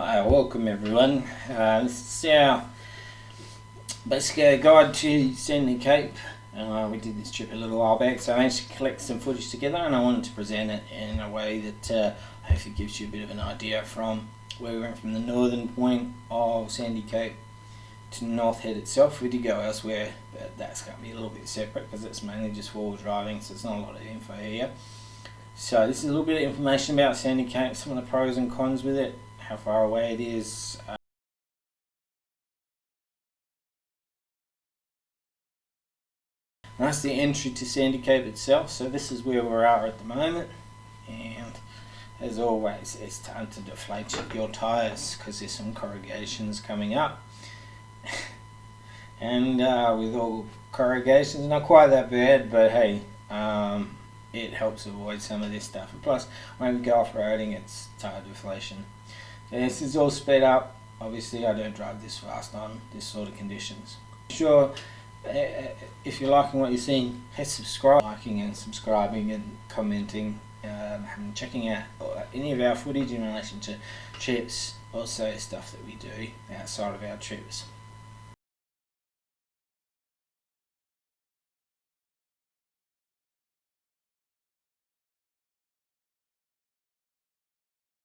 Hi, welcome everyone. This is our basically guide to Sandy Cape. We did this trip a little while back, so I managed to collect some footage together and I wanted to present it in a way that hopefully gives you a bit of an idea from where we went from the northern point of Sandy Cape to Northhead itself. We did go elsewhere, but that's going to be a little bit separate because it's mainly just four-wheel driving, so it's not a lot of info here. So this is a little bit of information about Sandy Cape, some of the pros and cons with it, how far away it is. That's the entry to Sandy Cape itself, so this is where we are at the moment, and as always it's time to deflate your tyres because there's some corrugations coming up. And with all corrugations, not quite that bad, but hey, it helps avoid some of this stuff. And plus, when we go off-roading, it's tyre deflation. So this is all sped up. Obviously, I don't drive this fast on this sort of conditions. Sure, if you're liking what you're seeing, hit subscribe. Liking and subscribing and commenting, and checking out any of our footage in relation to trips, also stuff that we do outside of our trips.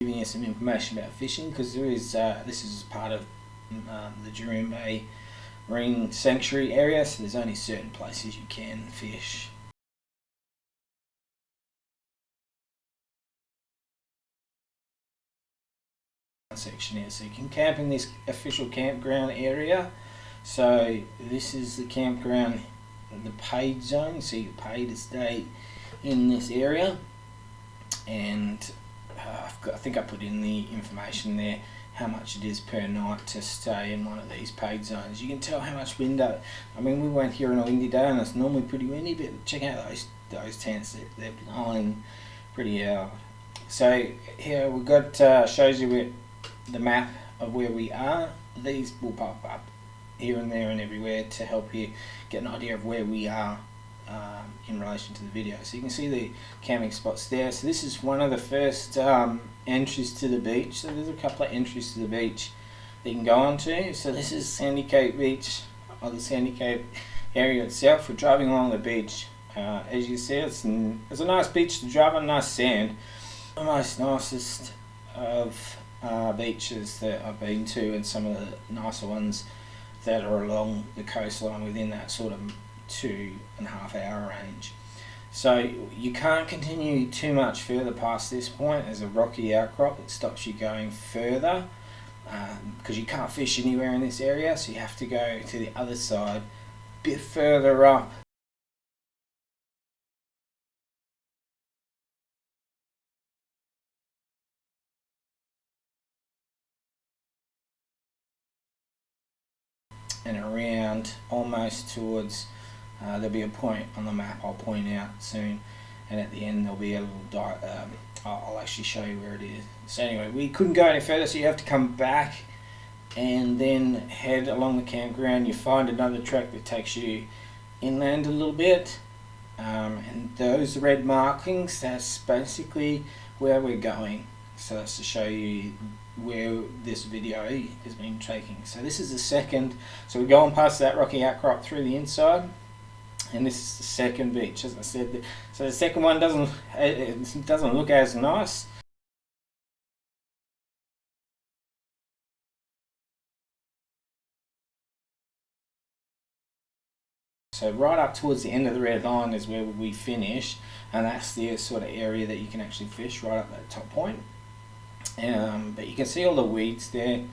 Giving you some information about fishing, because there is this is part of the Jureen Bay Marine Sanctuary area, so there's only certain places you can fish. Section here, so you can camp in this official campground area. So this is the campground, the paid zone, so you're paid to stay in this area, and I think I put in the information there how much it is per night to stay in one of these paid zones. You can tell how much wind up. I mean, we went here on a windy day and it's normally pretty windy, but check out those tents, they're blowing pretty hard. So here we've got shows you the map of where we are. These will pop up here and there and everywhere to help you get an idea of where we are in relation to the video. So you can see the camping spots there. So this is one of the first entries to the beach. So there's a couple of entries to the beach that you can go onto. So this is Sandy Cape Beach, or the Sandy Cape area itself. We're driving along the beach. As you see, it's a nice beach to drive on, nice sand. The most nicest of beaches that I've been to, and some of the nicer ones that are along the coastline within that sort of 2.5 hour range. So you can't continue too much further past this point. There's a rocky outcrop that stops you going further because you can't fish anywhere in this area, so you have to go to the other side, a bit further up. And around almost towards there'll be a point on the map I'll point out soon, and at the end there'll be a little I'll actually show you where it is. So anyway, we couldn't go any further, so you have to come back and then head along the campground. You find another track that takes you inland a little bit, and those red markings, that's basically where we're going. So that's to show you where this video has been taking. So this is the second, so we're going past that rocky outcrop through the inside, and this is the second beach, as I said. So the second one doesn't look as nice. So right up towards the end of the red line is where we finish, and that's the sort of area that you can actually fish, right up that top point. But you can see all the weeds there,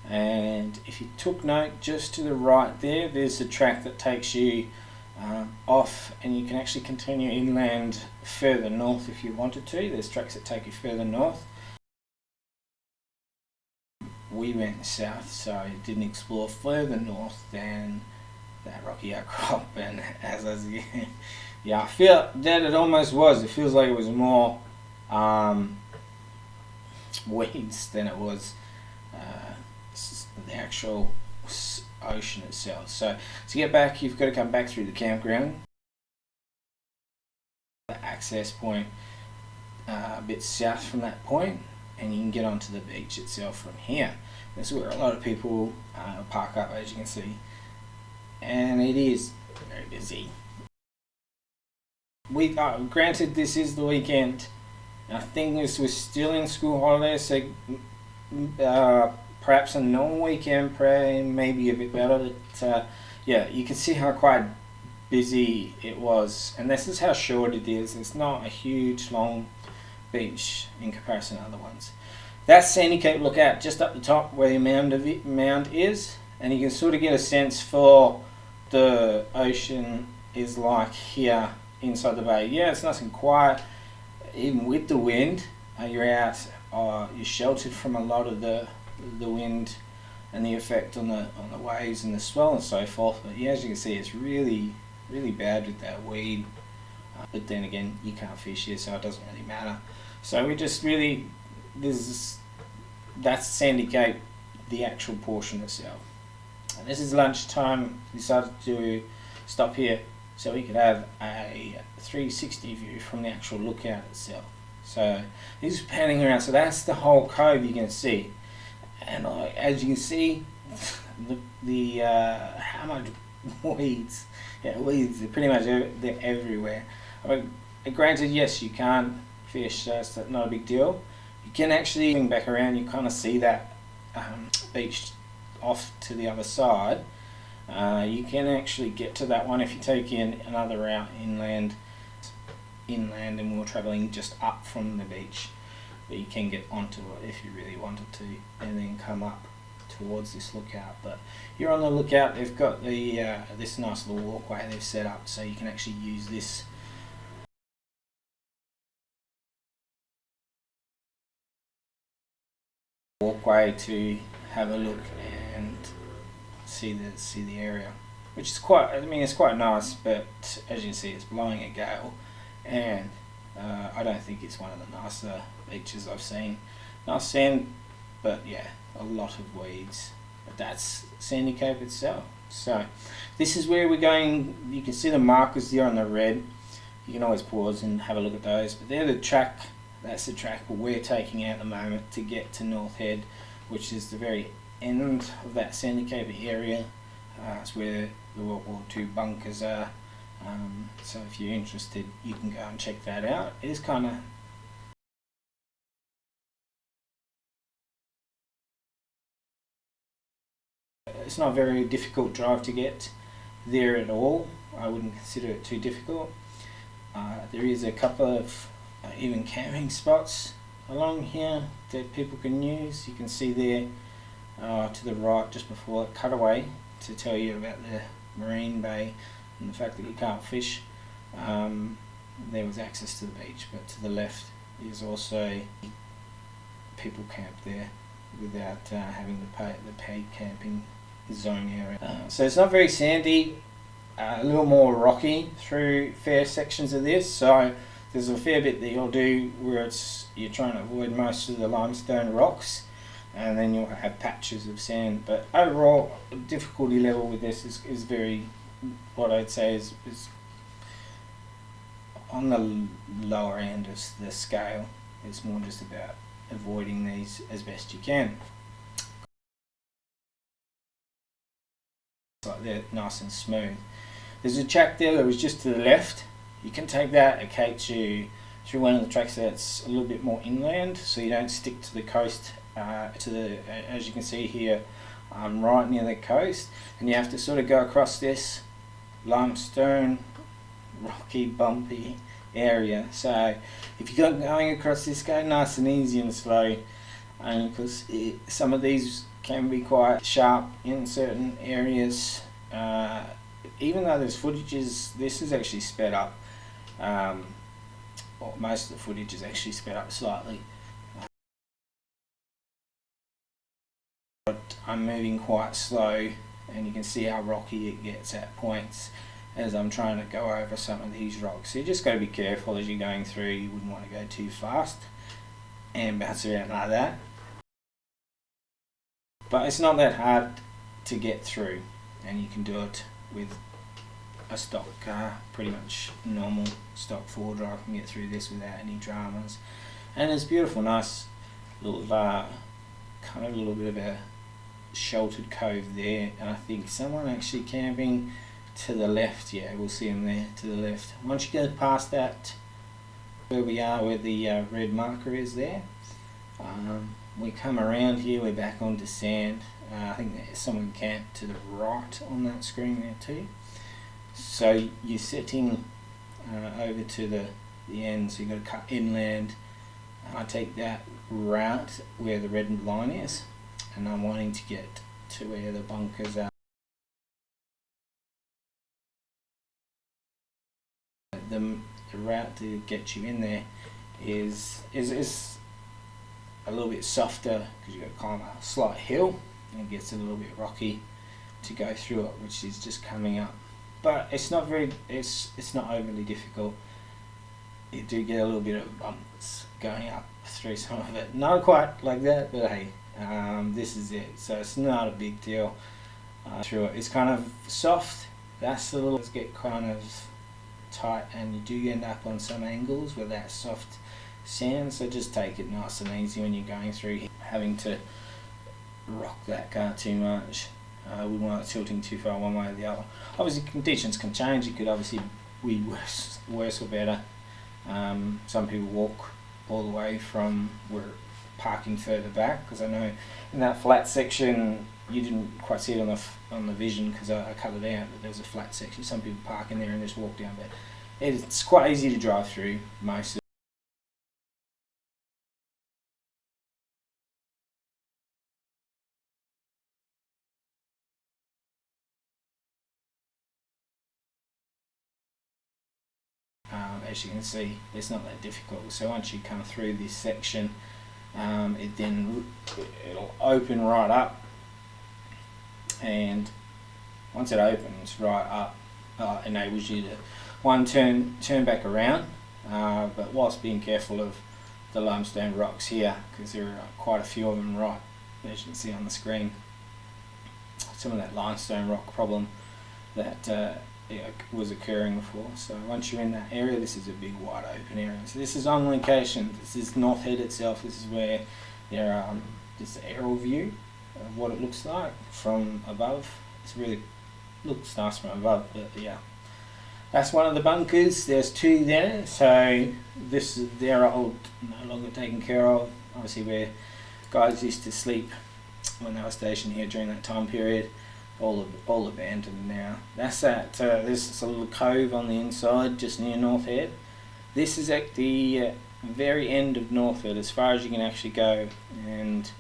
and if you took note, just to the right there's the track that takes you off, and you can actually continue inland further north if you wanted to. There's tracks that take you further north. We went south, so I didn't explore further north than that rocky outcrop, and yeah, I feel that it almost was. It feels like it was more weeds than it was the actual ocean itself. So to get back, you've got to come back through the campground. The access point a bit south from that point, and you can get onto the beach itself from here. That's where a lot of people park up, as you can see, and it is very busy. We granted this is the weekend. I think this was still in school holidays, so perhaps a normal weekend maybe a bit better. But yeah, you can see how quite busy it was, and this is how short it is. It's not a huge long beach in comparison to other ones. That's Sandy Cape Lookout, just up the top where the mound is, and you can sort of get a sense for the ocean is like here inside the bay. Yeah, it's nice and quiet. Even with the wind, you're out, you're sheltered from a lot of the wind and the effect on the waves and the swell and so forth. But yeah, as you can see, it's really bad with that weed. But then again, you can't fish here, so it doesn't really matter. So we just really, that's Sandy Cape, the actual portion itself. And this is lunchtime. We decided to stop here so we could have a 360 view from the actual lookout itself. So this is panning around. So that's the whole cove you can see, and as you can see, the how much weeds. Yeah, weeds. They're pretty much they're everywhere. I mean, granted, yes, you can't fish, so it's not a big deal. You can actually swing back around. You kind of see that beach off to the other side. You can actually get to that one if you take in another route inland, and we're travelling just up from the beach. But you can get onto it if you really wanted to, and then come up towards this lookout. But you're on the lookout. They've got the this nice little walkway they've set up, so you can actually use this walkway to have a look and see the area, which is quite, I mean, it's quite nice. But as you can see, it's blowing a gale, and I don't think it's one of the nicer beaches I've seen. Nice sand, but yeah, a lot of weeds. But that's Sandy Cape itself. So this is where we're going. You can see the markers there on the red. You can always pause and have a look at those. But they're the track. That's the track we're taking out at the moment to get to Northhead, which is the very end of that Sandy Cape area. It's where the World War II bunkers are. So if you're interested, you can go and check that out. It is kind of it's not a very difficult drive to get there at all. I wouldn't consider it too difficult. There is a couple of even camping spots along here that people can use. You can see there to the right, just before the cutaway, to tell you about the marine bay and the fact that you can't fish. There was access to the beach, but to the left is also people camp there without having the paid camping zone area. So it's not very sandy, a little more rocky through fair sections of this. So there's a fair bit that you'll do where you're trying to avoid most of the limestone rocks, and then you'll have patches of sand. But overall, difficulty level with this is very, what I'd say is on the lower end of the scale. It's more just about avoiding these as best you can. Like they're nice and smooth. There's a track there that was just to the left. You can take that, it takes you through one of the tracks that's a little bit more inland, so you don't stick to the coast, as you can see here, right near the coast, and you have to sort of go across this limestone, rocky, bumpy area. So if you're going across this, go nice and easy and slow, because some of these can be quite sharp in certain areas. Even though there's footages, this is actually sped up. Well, most of the footage is actually sped up slightly. But I'm moving quite slow, and you can see how rocky it gets at points as I'm trying to go over some of these rocks. So you just got to be careful as you're going through. You wouldn't want to go too fast and bounce around like that. But it's not that hard to get through, and you can do it with a stock car, pretty much normal stock 4-drive. Can get through this without any dramas, and it's beautiful, nice little kind of a little bit of a sheltered cove there, and I think someone actually camping to the left. Yeah, we'll see them there to the left. Once you go past that, where we are, where the red marker is there, we come around here, we're back onto sand. I think there's someone camped to the right on that screen there too. So you're setting over to the end, so you've got to cut inland. I take that route where the red line is, and I'm wanting to get to where the bunkers are. The route to get you in there is a little bit softer because you've got to climb a slight hill, and it gets a little bit rocky to go through it, which is just coming up. But it's not not overly difficult. You do get a little bit of bumps going up through some of it. Not quite like that, but hey, this is it. So it's not a big deal through it. It's kind of soft. That's the little get kind of tight, and you do end up on some angles with that soft sand. So just take it nice and easy when you're going through, having to rock that car too much. We weren't tilting too far one way or the other. Obviously conditions can change. It could obviously be worse or better. Some people walk all the way from where parking further back, because I know in that flat section you didn't quite see it on the vision because I cut it out, but there's a flat section. Some people park in there and just walk down, but it's quite easy to drive through most of it. As you can see, it's not that difficult. So once you come through this section, it'll open right up, and once it opens right up, enables you to turn back around, but whilst being careful of the limestone rocks here, because there are quite a few of them, right, as you can see on the screen. Some of that limestone rock problem that was occurring before. So once you're in that area, this is a big wide open area. So this is on location. This is Northhead itself. This is where there are this aerial view of what it looks like from above. It's really looks nice from above, but yeah, that's one of the bunkers. There's two there. So they're old, no longer taken care of. Obviously where guys used to sleep when they were stationed here during that time period. All abandoned now. That's at there's a little cove on the inside just near Northhead. This is at the very end of Northhead, as far as you can actually go, and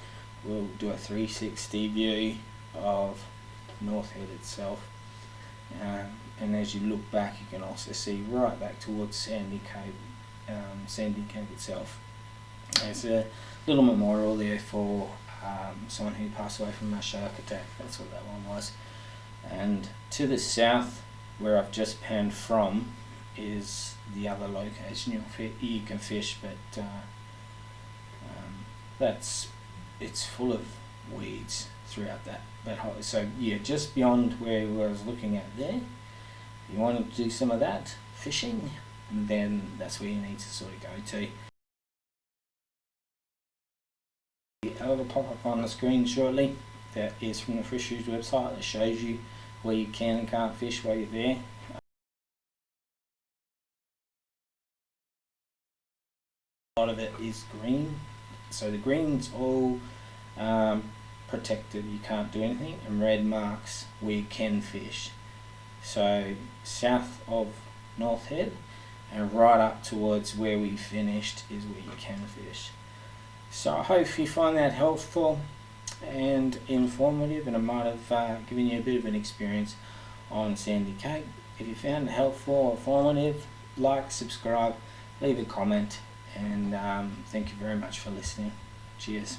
we'll do a 360 view of Northhead itself. And as you look back, you can also see right back towards Sandy Cave itself. There's a little memorial there for someone who passed away from a shark attack. That's what that one was. And to the south, where I've just panned from, is the other location you can fish, but it's full of weeds throughout that hole. So yeah, just beyond where I was looking at there, you want to do some of that fishing, and then that's where you need to sort of go to. It'll pop up on the screen shortly. That is from the Fisheries website that shows you where you can and can't fish while you're there. A lot of it is green, so the green's all protected, you can't do anything, and red marks where you can fish. So south of Northhead and right up towards where we finished is where you can fish. So I hope you find that helpful and informative, and I might have given you a bit of an experience on Sandy Cape. If you found it helpful or informative, like, subscribe, leave a comment, and thank you very much for listening. Cheers.